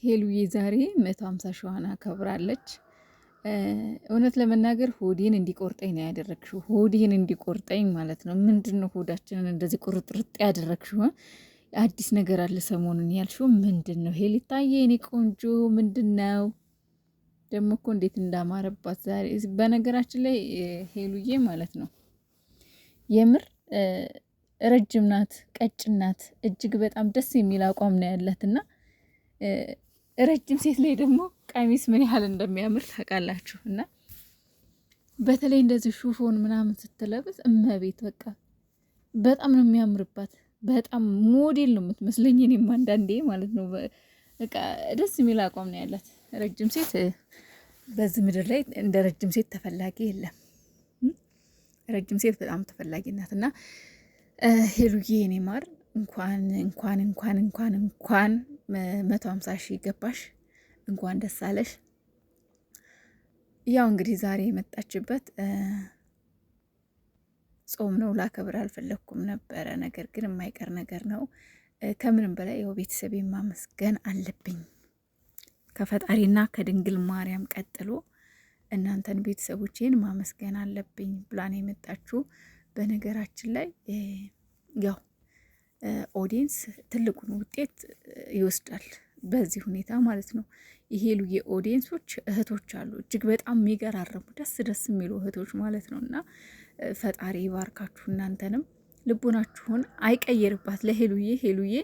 ሄሉዬ ዛሬ 150 ሺዋን አከብራለች። እውነት ለመናገር ሆዴን እንዲቆርጠኝ ነው ያደረግሽው። ሆዴን እንዲቆርጠኝ ማለት ነው። ምንድን ነው ሆዳችንን እንደዚህ ቁርጥርጥ ያደረግሽው? አዲስ ነገር አለ ሰሞኑን ያልሽው ምንድን ነው? ሄሊታዬ የኔ ቆንጆ ምንድን ነው ደግሞ? እኮ እንዴት እንዳማረባት ዛሬ። በነገራችን ላይ ሄሉዬ ማለት ነው የምር ረጅም ናት፣ ቀጭን ናት። እጅግ በጣም ደስ የሚል አቋም ነው ያላትና ረጅም ሴት ላይ ደግሞ ቀሚስ ምን ያህል እንደሚያምር ታውቃላችሁ። እና በተለይ እንደዚህ ሹፎን ምናምን ስትለብስ እመቤት በቃ በጣም ነው የሚያምርባት። በጣም ሞዴል ነው የምትመስለኝ እኔም አንዳንዴ ማለት ነው። በቃ ደስ የሚል አቋም ነው ያላት። ረጅም ሴት በዚህ ምድር ላይ እንደ ረጅም ሴት ተፈላጊ የለም። ረጅም ሴት በጣም ተፈላጊ ናት። እና ሄሉዬ የኔ ማር እንኳን 150 ሺህ ገባሽ፣ እንኳን ደስ አለሽ። ያው እንግዲህ ዛሬ የመጣችበት ጾም ነው። ላከብር አልፈለግኩም ነበረ፣ ነገር ግን የማይቀር ነገር ነው። ከምንም በላይ ያው ቤተሰቤ ማመስገን አለብኝ ከፈጣሪና ከድንግል ማርያም ቀጥሎ እናንተን ቤተሰቦቼን ማመስገን አለብኝ ብላን የመጣችሁ። በነገራችን ላይ ያው ኦዲየንስ ትልቁን ውጤት ይወስዳል በዚህ ሁኔታ ማለት ነው። የሄሉዬ ኦዲየንሶች እህቶች አሉ፣ እጅግ በጣም የሚገራረሙ ደስ የሚሉ እህቶች ማለት ነው። እና ፈጣሪ ባርካችሁ፣ እናንተንም ልቡናችሁን አይቀይርባት ለሄሉዬ። ሄሉዬ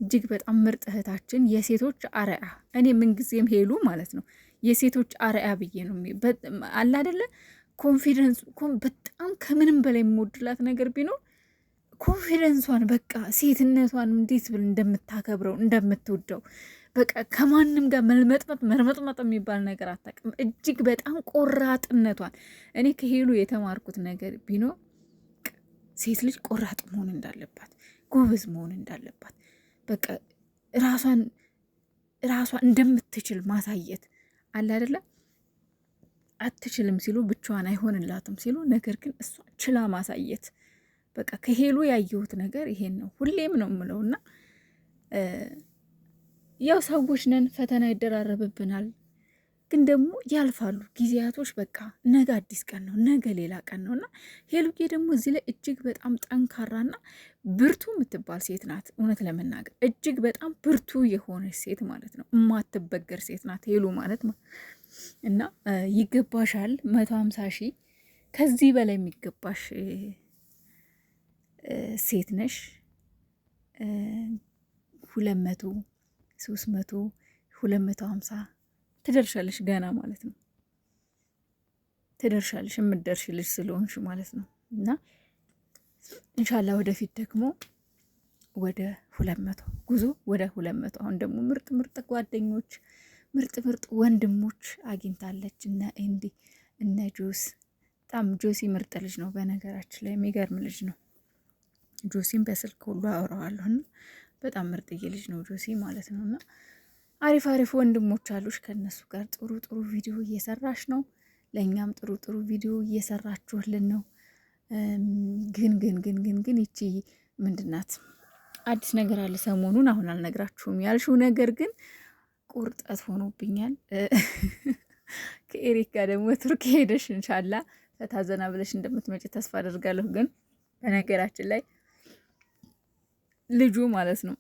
እጅግ በጣም ምርጥ እህታችን፣ የሴቶች አርአያ። እኔ ምንጊዜም ሄሉ ማለት ነው የሴቶች አርአያ ብዬ ነው አለ አይደለ። ኮንፊደንስ በጣም ከምንም በላይ የምወድላት ነገር ቢኖር ኮንፊደንሷን፣ በቃ ሴትነቷን እንዴት ብል እንደምታከብረው እንደምትወደው፣ በቃ ከማንም ጋር መርመጥመጥ የሚባል ነገር አታውቅም። እጅግ በጣም ቆራጥነቷን እኔ ከሄሉ የተማርኩት ነገር ቢኖር ሴት ልጅ ቆራጥ መሆን እንዳለባት፣ ጎበዝ መሆን እንዳለባት፣ በቃ ራሷን እንደምትችል ማሳየት አለ አይደለ። አትችልም ሲሉ ብቻዋን አይሆንላትም ሲሉ፣ ነገር ግን እሷ ችላ ማሳየት። በቃ ከሄሉ ያየሁት ነገር ይሄን ነው፣ ሁሌም ነው የምለውና ያው ሰዎች ነን፣ ፈተና ይደራረብብናል፣ ግን ደግሞ ያልፋሉ ጊዜያቶች። በቃ ነገ አዲስ ቀን ነው፣ ነገ ሌላ ቀን ነው። እና ሄሉዬ ደግሞ እዚህ ላይ እጅግ በጣም ጠንካራና ብርቱ የምትባል ሴት ናት። እውነት ለመናገር እጅግ በጣም ብርቱ የሆነች ሴት ማለት ነው። የማትበገር ሴት ናት ሄሉ ማለት ነው። እና ይገባሻል 150 ሺህ፣ ከዚህ በላይ የሚገባሽ ሴት ነሽ። 200 300 250 ትደርሻለሽ ገና ማለት ነው። ትደርሻለሽ የምትደርሽ ልጅ ስለሆንሽ ማለት ነው። እና እንሻላ ወደፊት ደግሞ ወደ 200 ጉዞ ወደ 200። አሁን ደግሞ ምርጥ ጓደኞች፣ ምርጥ ወንድሞች አግኝታለች። እነ ጆስ፣ በጣም ጆሲ ምርጥ ልጅ ነው በነገራችን ላይ፣ የሚገርም ልጅ ነው። ጆሲም በስልክ ሁሉ አወራዋለሁ እና በጣም ምርጥዬ ልጅ ነው ጆሲ ማለት ነው። እና አሪፍ ወንድሞች አሉሽ፣ ከነሱ ጋር ጥሩ ቪዲዮ እየሰራሽ ነው። ለእኛም ጥሩ ቪዲዮ እየሰራችሁልን ነው። ግን ይቺ ምንድናት? አዲስ ነገር አለ ሰሞኑን፣ አሁን አልነግራችሁም ያልሽው ነገር ግን ቁርጠት ሆኖብኛል። ከኤሪክ ጋር ደግሞ ቱርክ ሄደሽ እንሻላ ፈታዘና ብለሽ እንደምትመጪ ተስፋ አደርጋለሁ። ግን በነገራችን ላይ ልጁ ማለት ነው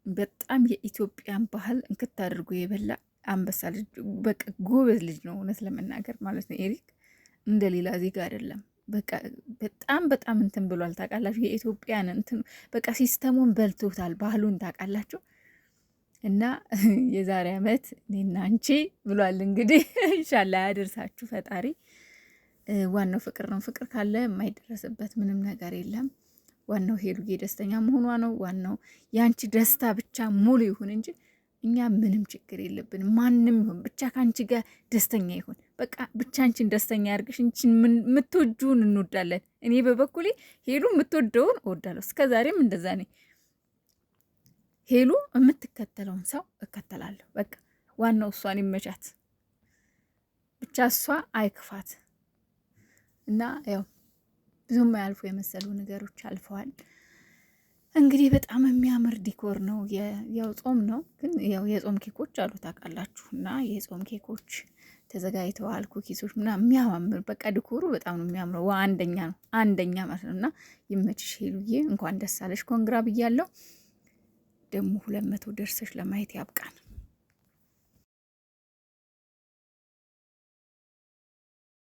በጣም የኢትዮጵያን ባህል እንክት አድርጎ የበላ አንበሳ ልጅ፣ በቃ ጎበዝ ልጅ ነው እውነት ለመናገር ማለት ነው። ኤሪክ እንደ ሌላ ዜጋ አይደለም። በቃ በጣም እንትን ብሏል ታውቃላችሁ። የኢትዮጵያን እንትን በቃ ሲስተሙን በልቶታል፣ ባህሉን ታውቃላችሁ። እና የዛሬ ዓመት እኔና አንቺ ብሏል እንግዲህ ኢንሻላ ያደርሳችሁ ፈጣሪ። ዋናው ፍቅር ነው። ፍቅር ካለ የማይደረስበት ምንም ነገር የለም። ዋናው ሄሉዬ ደስተኛ መሆኗ ነው። ዋናው የአንቺ ደስታ ብቻ ሙሉ ይሁን እንጂ እኛ ምንም ችግር የለብን። ማንም ይሁን ብቻ ከአንቺ ጋር ደስተኛ ይሁን። በቃ ብቻ አንቺን ደስተኛ ያርግሽ። እንቺን የምትወጂውን እንወዳለን። እኔ በበኩሌ ሄሉ የምትወደውን እወዳለሁ። እስከዛሬም እንደዛ ነኝ። ሄሉ የምትከተለውን ሰው እከተላለሁ። በቃ ዋናው እሷን ይመቻት ብቻ፣ እሷ አይክፋት። እና ያው ብዙም ያልፉ የመሰሉ ነገሮች አልፈዋል። እንግዲህ በጣም የሚያምር ዲኮር ነው። ያው ጾም ነው ግን ያው የጾም ኬኮች አሉ ታውቃላችሁ። እና የጾም ኬኮች ተዘጋጅተዋል። ኩኪሶች ምናምን የሚያማምር በቃ ዲኮሩ በጣም ነው የሚያምረው። አንደኛ ነው አንደኛ ማለት ነው። እና ይመችሽ ሄሉዬ፣ እንኳን ደስ አለሽ። ኮንግራ ብያለሁ። ደግሞ 200 ደርሰሽ ለማየት ያብቃን።